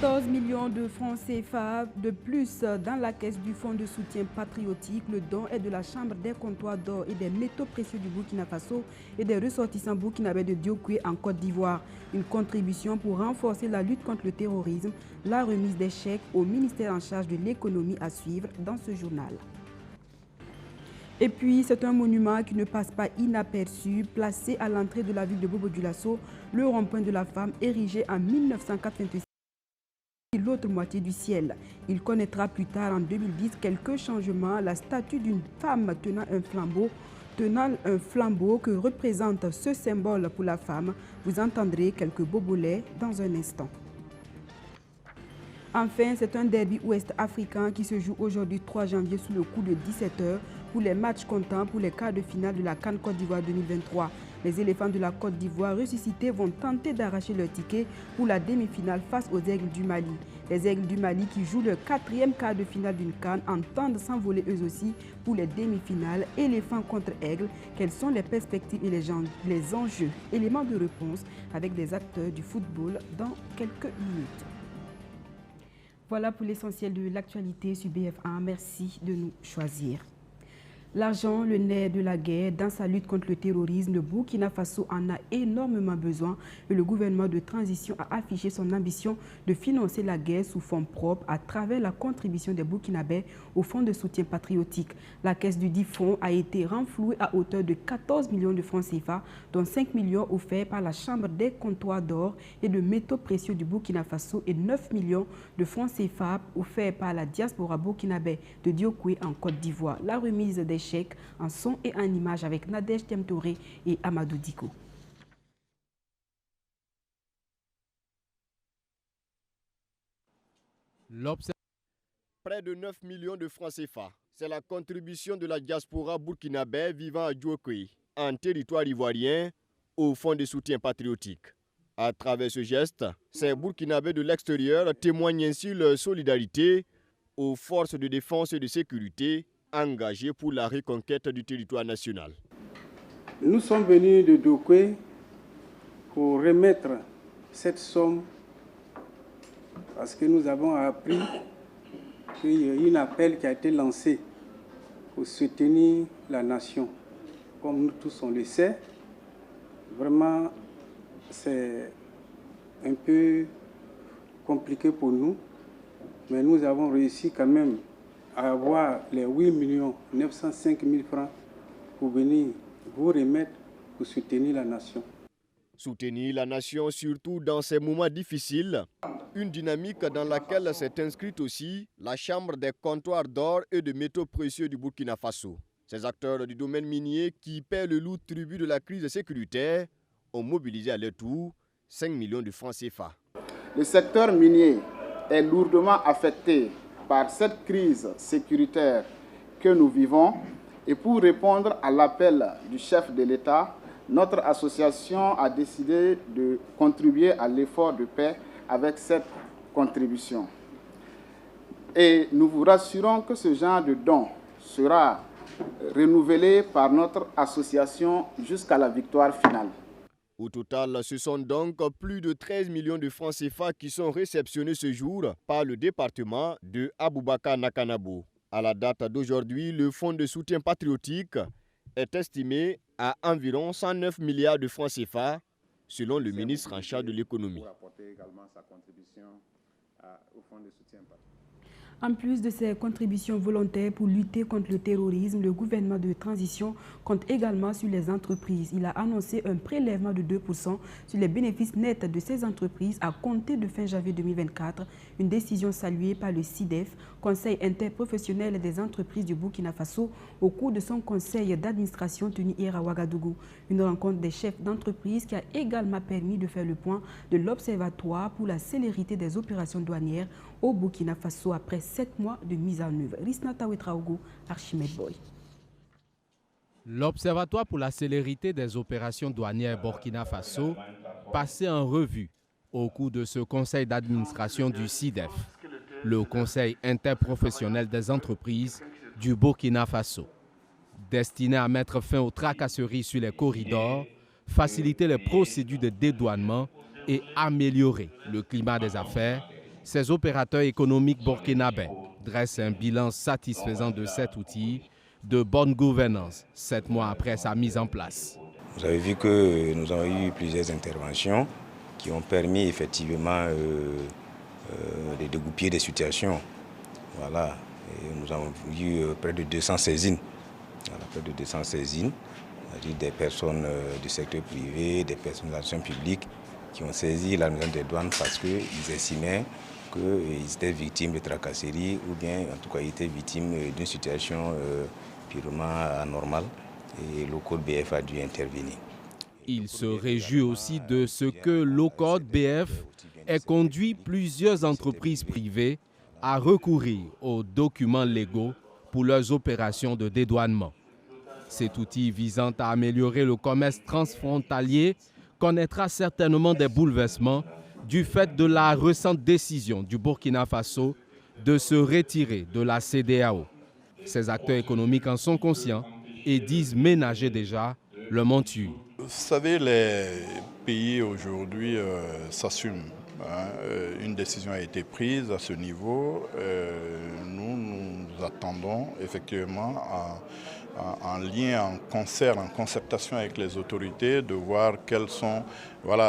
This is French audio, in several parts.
14 millions de francs CFA de plus dans la caisse du Fonds de soutien patriotique. Le don est de la Chambre des comptoirs d'or et des métaux précieux du Burkina Faso et des ressortissants burkinabés de Diokoué en Côte d'Ivoire. Une contribution pour renforcer la lutte contre le terrorisme. La remise des chèques au ministère en charge de l'économie à suivre dans ce journal. Et puis, c'est un monument qui ne passe pas inaperçu, placé à l'entrée de la ville de Bobo-Dioulasso, le rond-point de la femme érigé en 1986. L'autre moitié du ciel. Il connaîtra plus tard en 2010 quelques changements. La statue d'une femme tenant un flambeau que représente ce symbole pour la femme. Vous entendrez quelques bobolets dans un instant. Enfin, c'est un derby ouest-africain qui se joue aujourd'hui 3 janvier sous le coup de 17 h pour les matchs comptants pour les quarts de finale de la CAN Côte d'Ivoire 2023. Les éléphants de la Côte d'Ivoire ressuscités vont tenter d'arracher leur ticket pour la demi-finale face aux Aigles du Mali. Les Aigles du Mali qui jouent leur 4e quart de finale d'une CAN entendent s'envoler eux aussi pour les demi-finales. Éléphants contre Aigles, quelles sont les perspectives et les enjeux? Éléments de réponse avec des acteurs du football dans quelques minutes. Voilà pour l'essentiel de l'actualité sur BF1. Merci de nous choisir. L'argent, le nerf de la guerre, dans sa lutte contre le terrorisme, le Burkina Faso en a énormément besoin et le gouvernement de transition a affiché son ambition de financer la guerre sous fonds propres à travers la contribution des Burkinabés au fonds de soutien patriotique. La caisse du dit fonds a été renflouée à hauteur de 14 millions de francs CFA, dont 5 millions offerts par la Chambre des comptoirs d'or et de métaux précieux du Burkina Faso et 9 millions de francs CFA offerts par la diaspora burkinabé de Diokoué en Côte d'Ivoire. La remise des chèques en son et en image avec Nadège Temtouré et Amadou Diko. Près de 9 millions de francs CFA. C'est la contribution de la diaspora burkinabé vivant à Diokoué, en territoire ivoirien, au fonds de soutien patriotique. À travers ce geste, ces burkinabés de l'extérieur témoignent ainsi leur solidarité aux forces de défense et de sécurité engagés pour la reconquête du territoire national. Nous sommes venus de Diokoué pour remettre cette somme parce que nous avons appris qu'il y a eu un appel qui a été lancé pour soutenir la nation. Comme nous tous on le sait, vraiment c'est un peu compliqué pour nous, mais nous avons réussi quand même à avoir les 8 905 000 francs pour venir vous remettre pour soutenir la nation. Soutenir la nation, surtout dans ces moments difficiles, une dynamique dans laquelle s'est inscrite aussi la Chambre des comptoirs d'or et de métaux précieux du Burkina Faso. Ces acteurs du domaine minier qui paient le lourd tribut de la crise sécuritaire ont mobilisé à leur tour 5 millions de francs CFA. Le secteur minier est lourdement affecté par cette crise sécuritaire que nous vivons et pour répondre à l'appel du chef de l'État, notre association a décidé de contribuer à l'effort de paix avec cette contribution. Et nous vous rassurons que ce genre de don sera renouvelé par notre association jusqu'à la victoire finale. Au total, ce sont donc plus de 13 millions de francs CFA qui sont réceptionnés ce jour par le département de Aboubakar Nakanabo. À la date d'aujourd'hui, le fonds de soutien patriotique est estimé à environ 109 milliards de francs CFA, selon le ministre en charge de l'économie. En plus de ses contributions volontaires pour lutter contre le terrorisme, le gouvernement de transition compte également sur les entreprises. Il a annoncé un prélèvement de 2% sur les bénéfices nets de ces entreprises à compter de fin janvier 2024, une décision saluée par le CIDEF, Conseil interprofessionnel des entreprises du Burkina Faso, au cours de son conseil d'administration tenu hier à Ouagadougou. Une rencontre des chefs d'entreprise qui a également permis de faire le point de l'Observatoire pour la célérité des opérations douanières au Burkina Faso après 7 mois de mise en œuvre. Risna Tawetraogo, Archimède Boy. L'Observatoire pour la célérité des opérations douanières Burkina Faso passé en revue au cours de ce conseil d'administration du CIDEF, le Conseil interprofessionnel des entreprises du Burkina Faso, destiné à mettre fin aux tracasseries sur les corridors, faciliter les procédures de dédouanement et améliorer le climat des affaires Ces opérateurs économiques burkinabés dressent un bilan satisfaisant de cet outil de bonne gouvernance 7 mois après sa mise en place. Vous avez vu que nous avons eu plusieurs interventions qui ont permis effectivement de dégoupiller des situations. Voilà. Et nous avons eu près de 200 saisines. Voilà, près de 200 saisines, c'est-à-dire des personnes du secteur privé, des personnalisations publiques qui ont saisi la maison des douanes parce qu'ils estimaient qu'ils étaient victimes de tracasseries ou bien en tout cas ils étaient victimes d'une situation purement anormale et le code BF a dû intervenir. Il se réjouit aussi de ce que le code BF ait conduit plusieurs entreprises privées à recourir aux documents légaux pour leurs opérations de dédouanement. Cet outil visant à améliorer le commerce transfrontalier connaîtra certainement des bouleversements du fait de la récente décision du Burkina Faso de se retirer de la CEDEAO. Ces acteurs économiques en sont conscients et disent ménager déjà le monture. Vous savez, les pays aujourd'hui s'assument. Une décision a été prise à ce niveau. Nous attendons effectivement en lien, en concert, en concertation avec les autorités, de voir quelles sont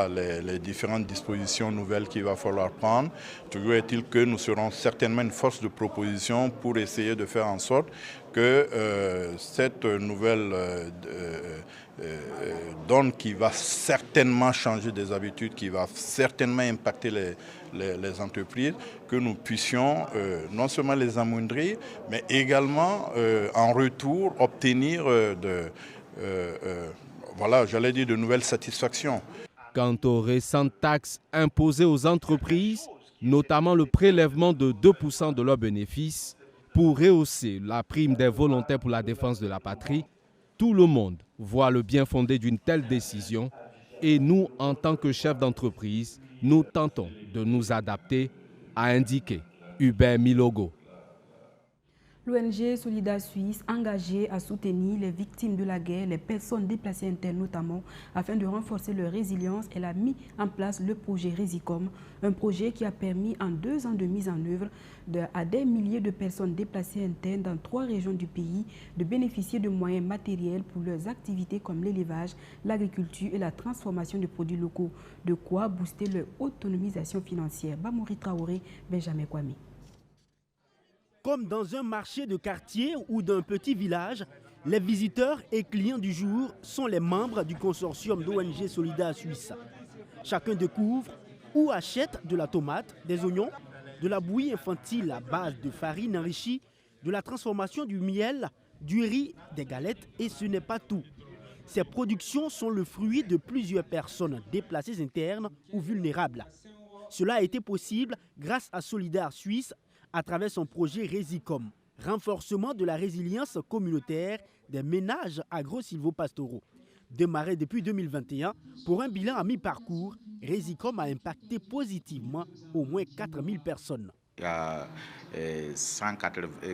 les différentes dispositions nouvelles qu'il va falloir prendre. Toujours est-il que nous serons certainement une force de proposition pour essayer de faire en sorte que cette nouvelle donne qui va certainement changer des habitudes, qui va certainement impacter les entreprises, que nous puissions non seulement les amoindrir, mais également en retour obtenir de nouvelles satisfactions. Quant aux récentes taxes imposées aux entreprises, notamment le prélèvement de 2% de leurs bénéfices pour rehausser la prime des volontaires pour la défense de la patrie, tout le monde voit le bien fondé d'une telle décision et nous, en tant que chefs d'entreprise, nous tentons de nous adapter, a indiqué Hubert Milogo. L'ONG Solida Suisse, engagée à soutenir les victimes de la guerre, les personnes déplacées internes notamment, afin de renforcer leur résilience, elle a mis en place le projet Resicom, un projet qui a permis en 2 ans de mise en œuvre à des milliers de personnes déplacées internes dans 3 régions du pays de bénéficier de moyens matériels pour leurs activités comme l'élevage, l'agriculture et la transformation de produits locaux, de quoi booster leur autonomisation financière. Bamouri Traoré, Benjamin Kwame. Comme dans un marché de quartier ou d'un petit village, les visiteurs et clients du jour sont les membres du consortium d'ONG Solida Suisse. Chacun découvre ou achète de la tomate, des oignons, de la bouillie infantile à base de farine enrichie, de la transformation du miel, du riz, des galettes et ce n'est pas tout. Ces productions sont le fruit de plusieurs personnes déplacées internes ou vulnérables. Cela a été possible grâce à Solida Suisse à travers son projet Resicom, renforcement de la résilience communautaire des ménages agro-silvopastoraux. Démarré depuis 2021, pour un bilan à mi-parcours, Resicom a impacté positivement au moins 4000 personnes. Il y a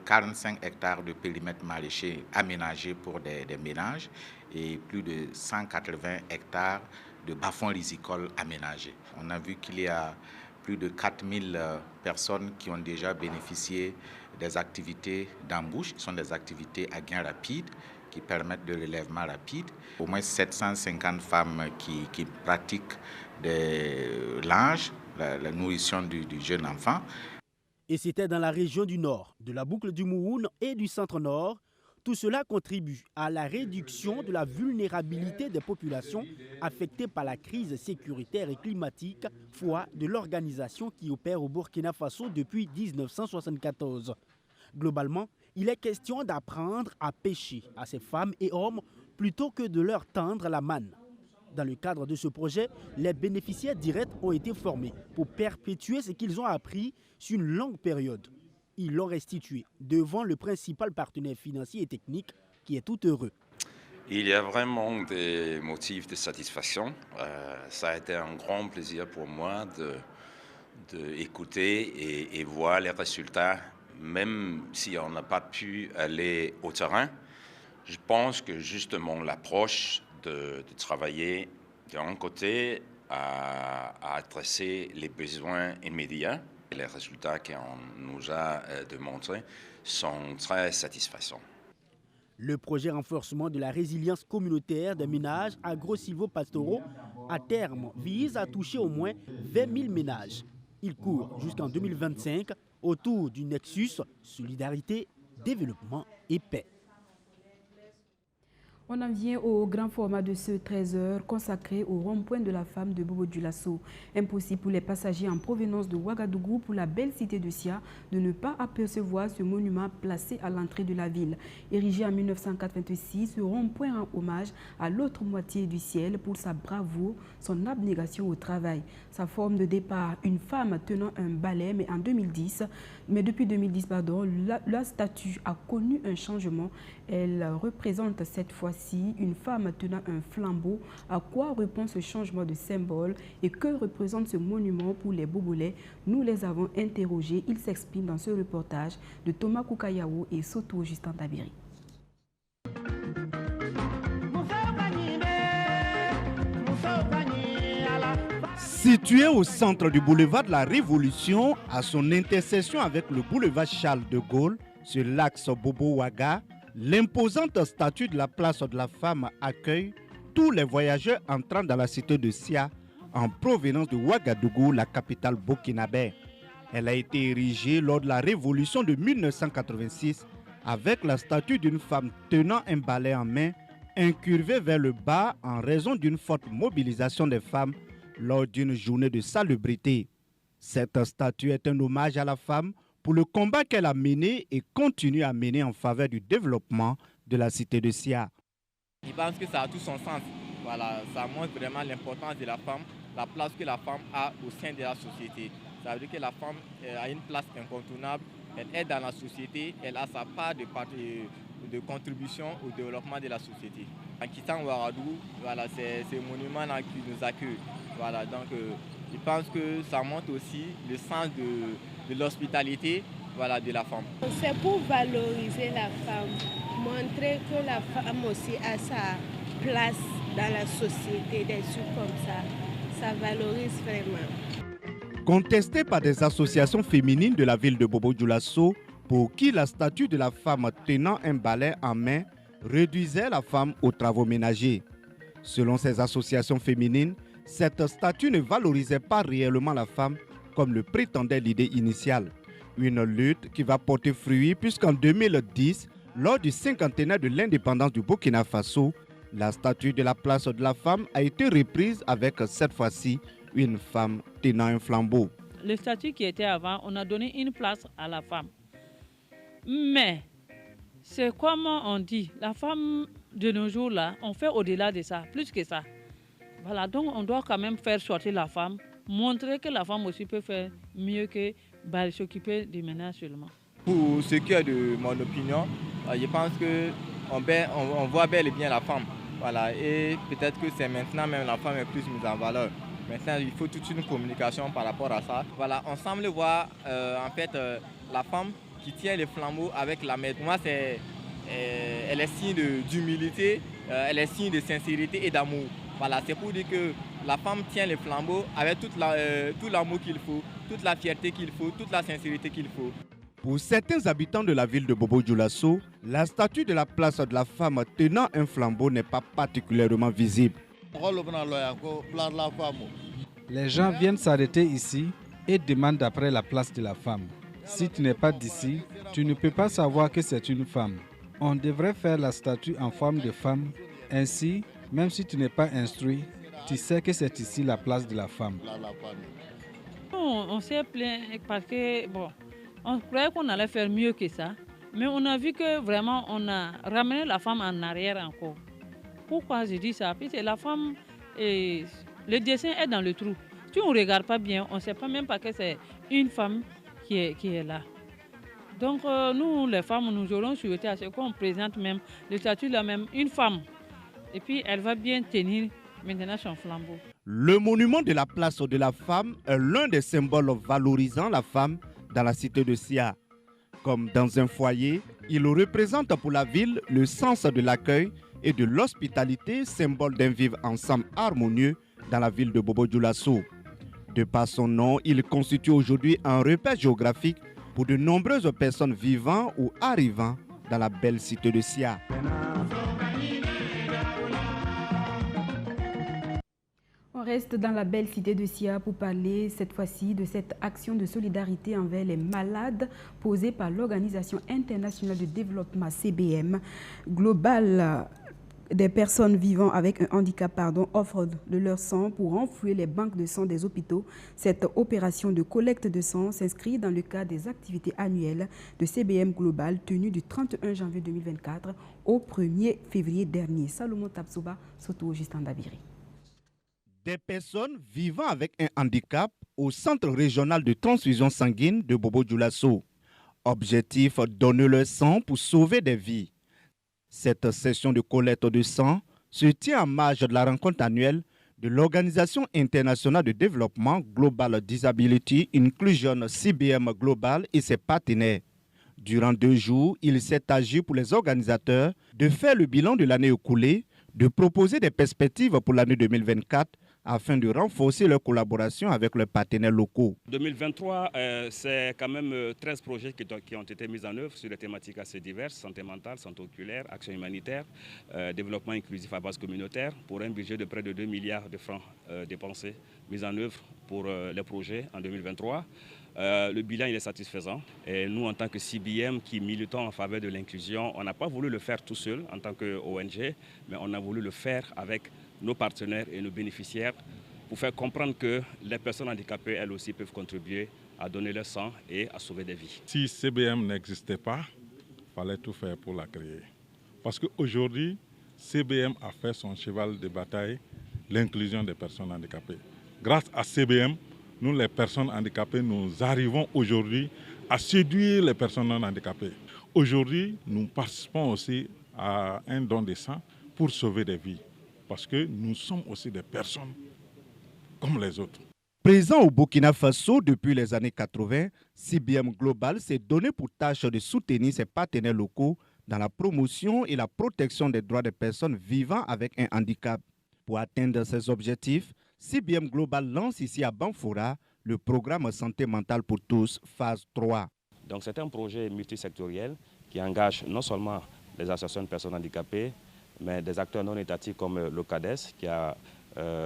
45 hectares de périmètre maraîcher aménagés pour des ménages et plus de 180 hectares de bas-fonds rizicoles aménagés. On a vu qu'il y a plus de 4000 personnes qui ont déjà bénéficié des activités d'embauche. Ce sont des activités à gain rapide qui permettent de relèvement rapide. Au moins 750 femmes qui pratiquent des linges, la nourrition du jeune enfant. Et c'était dans la région du Nord, de la boucle du Mouhoun et du Centre-Nord. Tout cela contribue à la réduction de la vulnérabilité des populations affectées par la crise sécuritaire et climatique, foi de l'organisation qui opère au Burkina Faso depuis 1974. Globalement, il est question d'apprendre à pêcher à ces femmes et hommes plutôt que de leur tendre la manne. Dans le cadre de ce projet, les bénéficiaires directs ont été formés pour perpétuer ce qu'ils ont appris sur une longue période. Ils l'ont restitué devant le principal partenaire financier et technique qui est tout heureux. Il y a vraiment des motifs de satisfaction. Ça a été un grand plaisir pour moi d'écouter et voir les résultats, même si on n'a pas pu aller au terrain. Je pense que justement l'approche de travailler d'un côté à adresser les besoins immédiats Les résultats qu'on nous a démontrés sont très satisfaisants. Le projet renforcement de la résilience communautaire des ménages agro-silvopastoraux, à terme, vise à toucher au moins 20 000 ménages. Il court jusqu'en 2025 autour du nexus solidarité, développement et paix. On en vient au grand format de ce 13h consacré au rond-point de la femme de Bobo-Dioulasso. Impossible pour les passagers en provenance de Ouagadougou pour la belle cité de Sia de ne pas apercevoir ce monument placé à l'entrée de la ville. Érigé en 1986, ce rond-point rend hommage à l'autre moitié du ciel pour sa bravoure, son abnégation au travail. Sa forme de départ, une femme tenant un balai, mais depuis 2010, la statue a connu un changement. Elle représente cette fois-ci une femme tenant un flambeau. À quoi répond ce changement de symbole et que représente ce monument pour les Bobolais? Nous les avons interrogés. Ils s'expriment dans ce reportage de Thomas Koukayao et Soto Justin Tabiri. Situé au centre du boulevard de la Révolution, à son intersection avec le boulevard Charles de Gaulle, sur l'axe Bobo-Ouaga, l'imposante statue de la place de la femme accueille tous les voyageurs entrant dans la cité de Sia en provenance de Ouagadougou, la capitale burkinabé. Elle a été érigée lors de la révolution de 1986 avec la statue d'une femme tenant un balai en main, incurvée vers le bas en raison d'une forte mobilisation des femmes lors d'une journée de salubrité. Cette statue est un hommage à la femme pour le combat qu'elle a mené et continue à mener en faveur du développement de la cité de Sia. Je pense que ça a tout son sens. Voilà, ça montre vraiment l'importance de la femme, la place que la femme a au sein de la société. Ça veut dire que la femme a une place incontournable, elle est dans la société, elle a sa part de contribution au développement de la société. En quittant Ouagadougou, voilà, c'est ce monument-là qui nous accueille. Voilà, donc je pense que ça montre aussi le sens de l'hospitalité, voilà, de la femme. C'est pour valoriser la femme, montrer que la femme aussi a sa place dans la société, des trucs comme ça valorise vraiment. Contesté par des associations féminines de la ville de Bobo-Dioulasso, pour qui la statue de la femme tenant un balai en main réduisait la femme aux travaux ménagers. Selon ces associations féminines, cette statue ne valorisait pas réellement la femme comme le prétendait l'idée initiale. Une lutte qui va porter fruit puisqu'en 2010, lors du cinquantenaire de l'indépendance du Burkina Faso, la statue de la place de la femme a été reprise avec cette fois-ci une femme tenant un flambeau. Le statut qui était avant, on a donné une place à la femme. Mais c'est comme on dit, la femme de nos jours là, on fait au-delà de ça, plus que ça. Voilà, donc on doit quand même faire sortir la femme, montrer que la femme aussi peut faire mieux que s'occuper du ménage seulement. Pour ce qui est de mon opinion, je pense qu'on voit bel et bien la femme. Voilà, et peut-être que c'est maintenant même la femme est plus mise en valeur. Maintenant, il faut toute une communication par rapport à ça. Voilà, on semble voir en fait la femme qui tient le flambeau avec la main. Pour moi, elle est signe d'humilité, elle est signe de sincérité et d'amour. Voilà, c'est pour dire que la femme tient le flambeau avec tout l'amour qu'il faut, toute la fierté qu'il faut, toute la sincérité qu'il faut. Pour certains habitants de la ville de Bobo-Dioulasso, la statue de la place de la femme tenant un flambeau n'est pas particulièrement visible. Les gens viennent s'arrêter ici et demandent après la place de la femme. Si tu n'es pas d'ici, tu ne peux pas savoir que c'est une femme. On devrait faire la statue en forme de femme. Ainsi, même si tu n'es pas instruit, tu sais que c'est ici la place de la femme. On s'est plaint parce que, on croyait qu'on allait faire mieux que ça. Mais on a vu que vraiment, on a ramené la femme en arrière encore. Pourquoi je dis ça? Parce que la femme, le dessin est dans le trou. Si on ne regarde pas bien, on ne sait pas même pas que c'est une femme qui est là. Donc nous, les femmes, nous aurons souhaité à ce qu'on présente même le statut là même une femme. Et puis elle va bien tenir maintenant son flambeau. Le monument de la place de la femme est l'un des symboles valorisant la femme dans la cité de Sia. Comme dans un foyer, il représente pour la ville le sens de l'accueil et de l'hospitalité, symbole d'un vivre ensemble harmonieux dans la ville de Bobo-Dioulasso. De par son nom, il constitue aujourd'hui un repère géographique pour de nombreuses personnes vivant ou arrivant dans la belle cité de Sia. On reste dans la belle cité de Sia pour parler cette fois-ci de cette action de solidarité envers les malades posée par l'Organisation internationale de développement CBM Global. Des personnes vivant avec un handicap offrent de leur sang pour renflouer les banques de sang des hôpitaux. Cette opération de collecte de sang s'inscrit dans le cadre des activités annuelles de CBM Global tenues du 31 janvier 2024 au 1er février dernier. Salomon Tapsoba, Soto Justin Dabiri. Des personnes vivant avec un handicap au centre régional de transfusion sanguine de Bobo-Dioulasso. Objectif, donner leur sang pour sauver des vies. Cette session de collecte de sang se tient en marge de la rencontre annuelle de l'Organisation internationale de développement Global Disability Inclusion CBM Global et ses partenaires. Durant 2 jours, il s'est agi pour les organisateurs de faire le bilan de l'année écoulée, de proposer des perspectives pour l'année 2024 afin de renforcer leur collaboration avec leurs partenaires locaux. 2023, c'est quand même 13 projets qui ont été mis en œuvre sur des thématiques assez diverses, santé mentale, santé oculaire, action humanitaire, développement inclusif à base communautaire, pour un budget de près de 2 milliards de francs dépensés, mis en œuvre pour les projets en 2023. Le bilan il est satisfaisant et nous en tant que CBM qui militons en faveur de l'inclusion, on n'a pas voulu le faire tout seul en tant qu'ONG, mais on a voulu le faire avec nos partenaires et nos bénéficiaires pour faire comprendre que les personnes handicapées elles aussi peuvent contribuer à donner leur sang et à sauver des vies. Si CBM n'existait pas, il fallait tout faire pour la créer. Parce qu'aujourd'hui, CBM a fait son cheval de bataille, l'inclusion des personnes handicapées. Grâce à CBM, nous, les personnes handicapées, nous arrivons aujourd'hui à séduire les personnes non handicapées. Aujourd'hui, nous participons aussi à un don de sang pour sauver des vies. Parce que nous sommes aussi des personnes comme les autres. Présent au Burkina Faso depuis les années 80, CBM Global s'est donné pour tâche de soutenir ses partenaires locaux dans la promotion et la protection des droits des personnes vivant avec un handicap. Pour atteindre ces objectifs, CBM Global lance ici à Banfora le programme Santé mentale pour tous, phase 3. Donc c'est un projet multisectoriel qui engage non seulement les associations de personnes handicapées, mais des acteurs non étatiques comme le CADES, qui a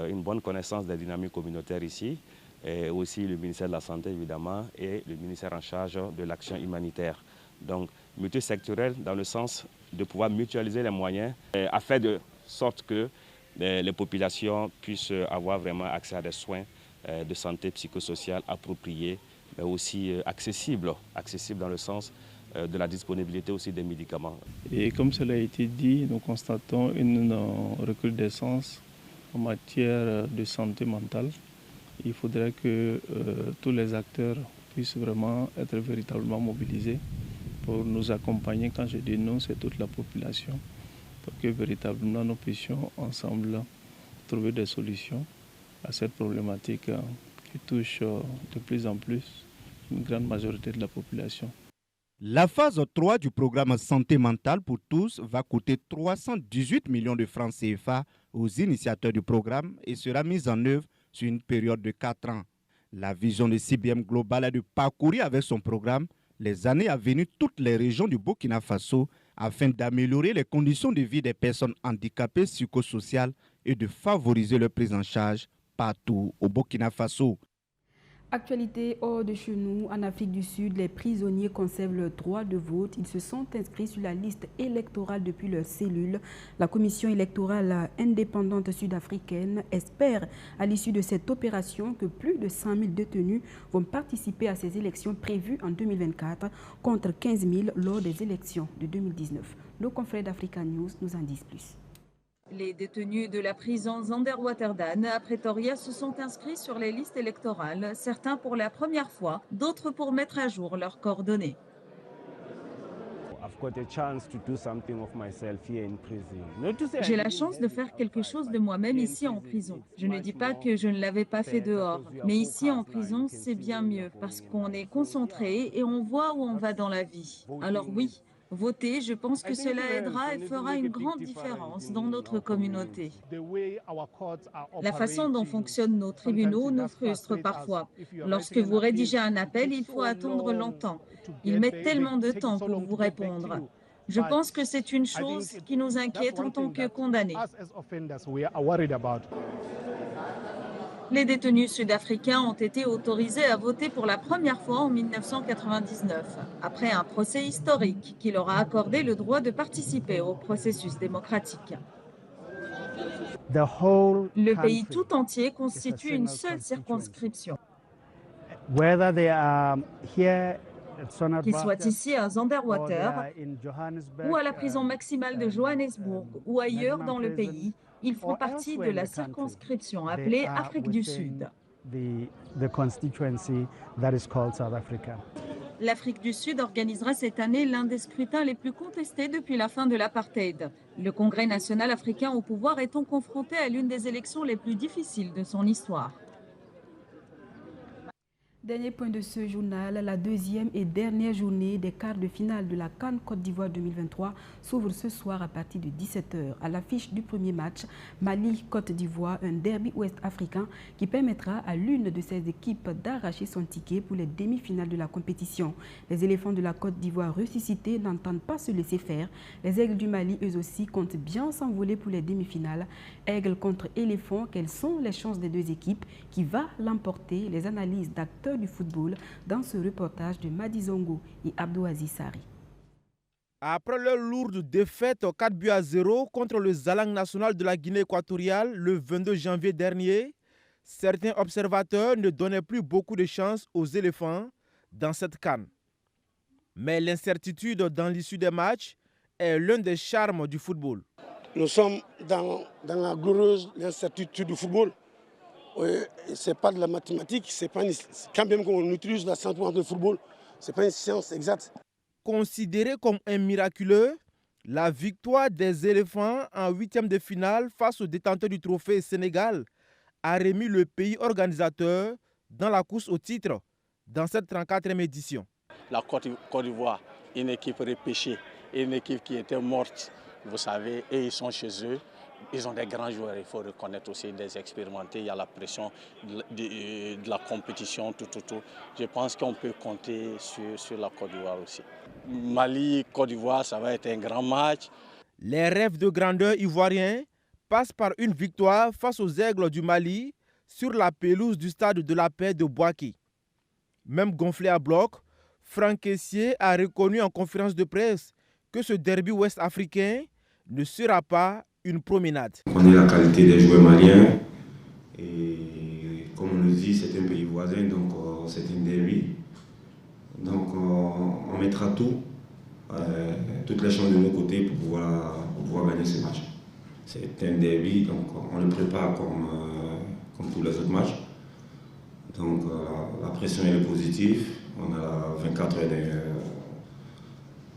une bonne connaissance des dynamiques communautaires ici, et aussi le ministère de la Santé évidemment, et le ministère en charge de l'action humanitaire. Donc multisectoriel dans le sens de pouvoir mutualiser les moyens, afin de sorte que les populations puissent avoir vraiment accès à des soins de santé psychosociale appropriés, mais aussi accessibles dans le sens de la disponibilité aussi des médicaments. Et comme cela a été dit, nous constatons une recrudescence en matière de santé mentale. Il faudrait que tous les acteurs puissent vraiment être véritablement mobilisés pour nous accompagner. Quand je dis nous, c'est toute la population, pour que véritablement nous puissions ensemble trouver des solutions à cette problématique qui touche de plus en plus une grande majorité de la population. La phase 3 du programme Santé mentale pour tous va coûter 318 millions de francs CFA aux initiateurs du programme et sera mise en œuvre sur une période de 4 ans. La vision de CBM Global est de parcourir avec son programme les années à venir toutes les régions du Burkina Faso afin d'améliorer les conditions de vie des personnes handicapées psychosociales et de favoriser leur prise en charge partout au Burkina Faso. Actualité hors de chez nous, en Afrique du Sud, les prisonniers conservent leur droit de vote. Ils se sont inscrits sur la liste électorale depuis leur cellule. La commission électorale indépendante sud-africaine espère, à l'issue de cette opération, que plus de 100 000 détenus vont participer à ces élections prévues en 2024 contre 15 000 lors des élections de 2019. Nos confrères d'Africa News nous en disent plus. Les détenus de la prison Zander-Rotterdam à Pretoria se sont inscrits sur les listes électorales, certains pour la première fois, d'autres pour mettre à jour leurs coordonnées. J'ai la chance de faire quelque chose de moi-même ici en prison. Je ne dis pas que je ne l'avais pas fait dehors, mais ici en prison, c'est bien mieux parce qu'on est concentré et on voit où on va dans la vie. Alors oui, Voter, je pense que cela aidera et fera une grande différence dans notre communauté. La façon dont fonctionnent nos tribunaux nous frustre parfois. Lorsque vous rédigez un appel, il faut attendre longtemps. Ils mettent tellement de temps pour vous répondre. Je pense que c'est une chose qui nous inquiète en tant que condamnés. Les détenus sud-africains ont été autorisés à voter pour la première fois en 1999, après un procès historique qui leur a accordé le droit de participer au processus démocratique. Le pays tout entier constitue une seule circonscription. Qu'ils soient ici à Zonderwater ou à la prison maximale de Johannesburg ou ailleurs dans le pays, ils font partie de la circonscription appelée Afrique du Sud. L'Afrique du Sud organisera cette année l'un des scrutins les plus contestés depuis la fin de l'apartheid. Le Congrès national africain au pouvoir étant confronté à l'une des élections les plus difficiles de son histoire. Dernier point de ce journal, la deuxième et dernière journée des quarts de finale de la CAN Côte d'Ivoire 2023 s'ouvre ce soir à partir de 17h. À l'affiche du premier match, Mali-Côte d'Ivoire, un derby ouest-africain qui permettra à l'une de ces équipes d'arracher son ticket pour les demi-finales de la compétition. Les éléphants de la Côte d'Ivoire ressuscités n'entendent pas se laisser faire. Les aigles du Mali, eux aussi, comptent bien s'envoler pour les demi-finales. Aigles contre éléphants, quelles sont les chances des deux équipes? Qui va l'emporter? Les analyses d'acteurs du football dans ce reportage de Madi Zongo et Abdouaziz Sari. Après leur lourde défaite 4-0 contre le Zalang national de la Guinée équatoriale le 22 janvier dernier, certains observateurs ne donnaient plus beaucoup de chance aux éléphants dans cette CAN. Mais l'incertitude dans l'issue des matchs est l'un des charmes du football. Nous sommes dans la glorieuse incertitude du football. Ce n'est pas de la mathématique, quand même qu'on utilise la science du football, ce n'est pas une science exacte. Considéré comme un miraculeux, la victoire des éléphants en huitième de finale face au détenteur du trophée Sénégal a remis le pays organisateur dans la course au titre dans cette 34e édition. La Côte d'Ivoire, une équipe repêchée, une équipe qui était morte, vous savez, et ils sont chez eux. Ils ont des grands joueurs, il faut reconnaître aussi des expérimentés. Il y a la pression de la compétition, tout. Je pense qu'on peut compter sur la Côte d'Ivoire aussi. Mali, Côte d'Ivoire, ça va être un grand match. Les rêves de grandeur ivoiriens passent par une victoire face aux Aigles du Mali sur la pelouse du stade de la Paix de Bouaké. Même gonflé à bloc, Franck Kessié a reconnu en conférence de presse que ce derby ouest-africain ne sera pas une promenade. On connaît la qualité des joueurs maliens et comme on le dit, c'est un pays voisin, donc c'est un derby. Donc on mettra toutes les chances de nos côtés pour pouvoir gagner ce match. C'est un derby, donc on le prépare comme tous les autres matchs. Donc la pression est positive, on a 24 heures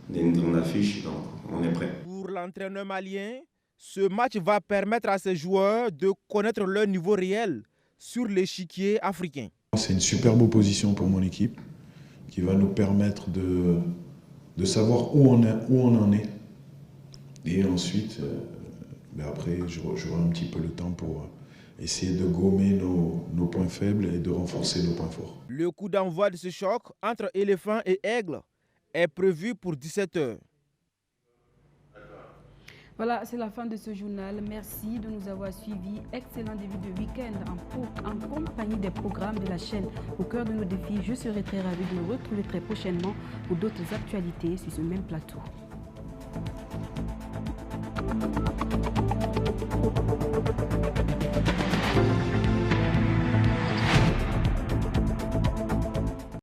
d'une grande affiche, donc on est prêt. Pour l'entraîneur malien, ce match va permettre à ces joueurs de connaître leur niveau réel sur l'échiquier africain. C'est une superbe opposition pour mon équipe qui va nous permettre de savoir où on en est. Et ensuite, après, j'aurai un petit peu le temps pour essayer de gommer nos points faibles et de renforcer nos points forts. Le coup d'envoi de ce choc entre éléphants et aigles est prévu pour 17h. Voilà, c'est la fin de ce journal. Merci de nous avoir suivis. Excellent début de week-end en compagnie des programmes de la chaîne Au cœur de nos défis. Je serai très ravie de vous retrouver très prochainement pour d'autres actualités sur ce même plateau.